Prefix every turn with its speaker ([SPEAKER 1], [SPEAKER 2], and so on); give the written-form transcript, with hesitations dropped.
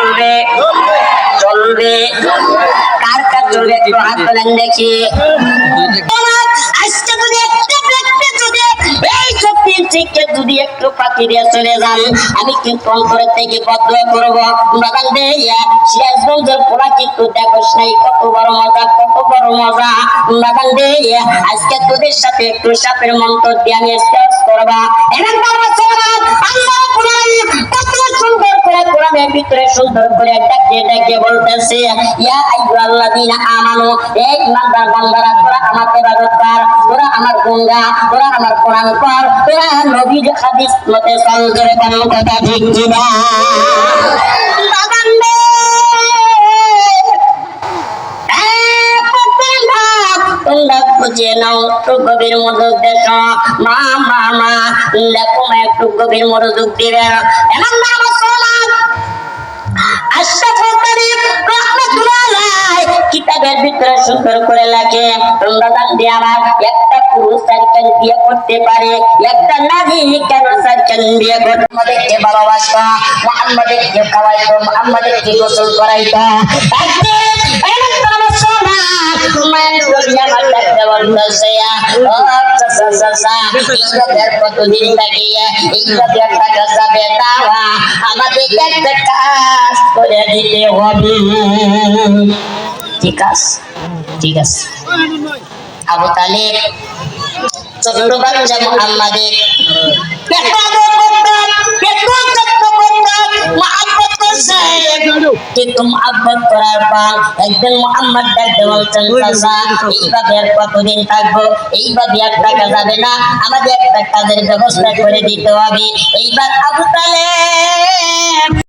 [SPEAKER 1] চলবে চলবে কার কার চলবে একটু হাত তোলেন দেখি। আজকে যদি একটা ব্যক্তি যদি এই শক্তির থেকে যদি একটু পাখি দিয়ে চলে যান, আমি কিন্তু অন্তরের থেকে বদ্ধ করবো বাগান দিয়ে সিরাজগঞ্জের পোড়া কিন্তু দেখোস নাই কত বড় মজা, কত বড় মজা বাগান দিয়ে। আজকে তোদের সাথে একটু সাপের মন্ত্র দিয়ে আমি শেষ করবা। এবং আল্লাহ কোরআন কত সুন্দর করে কোরআনের ভিতরে সুন্দর করে ডাকিয়ে ডাকিয়ে বলতেছে, ইয়া আইয়ুহাল্লাযীনা আমানু, এই ইমানদার বান্দারা তোরা আমার ইবাদত কর, তোরা আমার গুণগা, তোরা আমার কোরআন কর, তোরা নবীর হাদিস মতে চল, করে কোনো কথা ঠিক কিনা বাগান রে। তোমরা খুঁজে নাও, একটু গভীর মনোযোগ দেখো মা মা মা দেখো মা, একটু গভীর মনোযোগ দিবে। এমন না কিতাবের ভিতরে সুন্দর করে লাগে রমজান দিয়ে আমার একটা পুরুষ চারজন বিয়ে করতে পারে, একটা নারী কেন চারজন বিয়ে করতে? আমাদেরকে ভালোবাসতো, আমাদেরকে খাওয়াইতো, আমাদেরকে গোসল করাইতো। কতদিন থাকিয়ে এইভাবে টাকা যাবে, তারা আমাদের একটা কাজ করে দিতে হবে। ঠিক আছে ঠিক আছে। আবু তালেব ছোট্ট বাচ্চা মুহাম্মাদের কতদিন থাকবো, এইভাবে আর টাকা যাবে না, আমাদের একটা কাজের ব্যবস্থা করে দিতে হবে। এইবার আবু তালেব